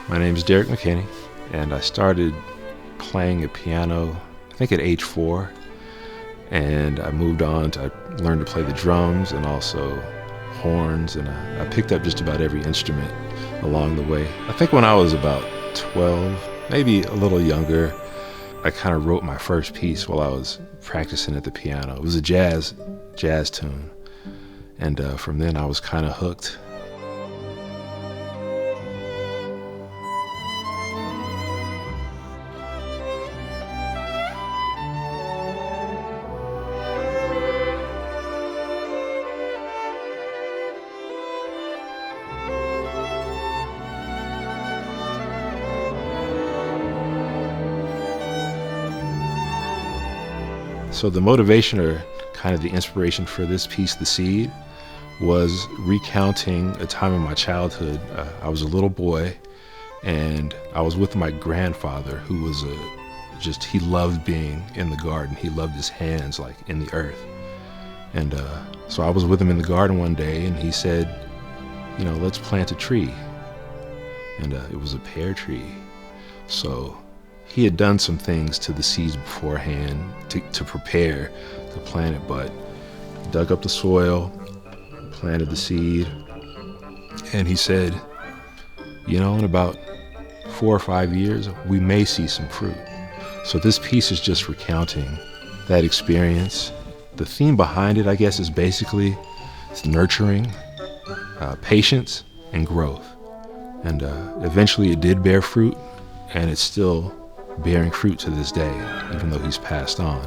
My name is Derek McKinney, and I started playing a piano, I think at age 4, and I moved on to learn to play the drums and also horns, and I picked up just about every instrument along the way. I think when I was about 12, maybe a little younger, I kind of wrote my first piece while I was practicing at the piano. It was a jazz tune, and from then I was kind of hooked. So the motivation, or kind of the inspiration for this piece, The Seed, was recounting a time in my childhood. I was a little boy, and I was with my grandfather, who was he loved being in the garden. He loved his hands like in the earth. And so I was with him in the garden one day, and he said, let's plant a tree. And it was a pear tree. So he had done some things to the seeds beforehand to prepare to plant it, but dug up the soil, planted the seed, and he said, in about 4 or 5 years, we may see some fruit. So this piece is just recounting that experience. The theme behind it, I guess, is basically it's nurturing, patience, and growth. And eventually it did bear fruit, and it's still bearing fruit to this day, even though he's passed on.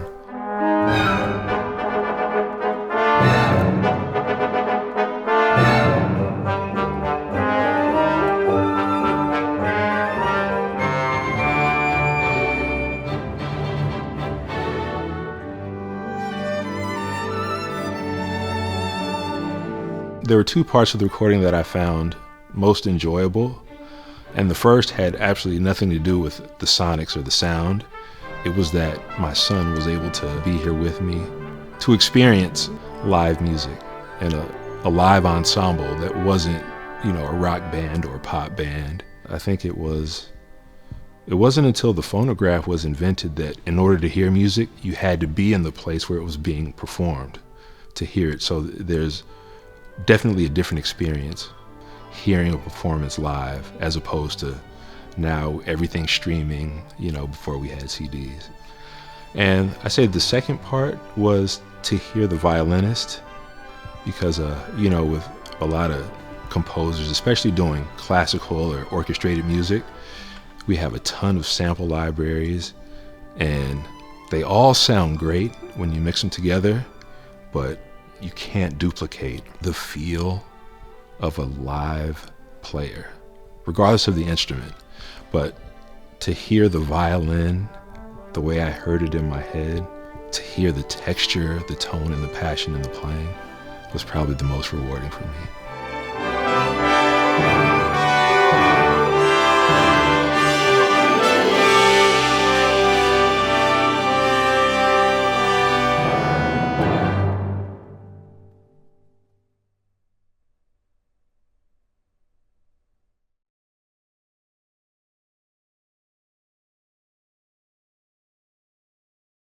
There were 2 parts of the recording that I found most enjoyable. And the first had absolutely nothing to do with the sonics or the sound. It was that my son was able to be here with me to experience live music and a live ensemble that wasn't, a rock band or a pop band. I think it wasn't until the phonograph was invented that in order to hear music, you had to be in the place where it was being performed to hear it. So there's definitely a different experience hearing a performance live as opposed to now everything streaming, before we had CDs. And I said the second part was to hear the violinist, because, with a lot of composers, especially doing classical or orchestrated music, we have a ton of sample libraries, and they all sound great when you mix them together, but you can't duplicate the feel of a live player, regardless of the instrument. But to hear the violin the way I heard it in my head, to hear the texture, the tone, and the passion in the playing was probably the most rewarding for me.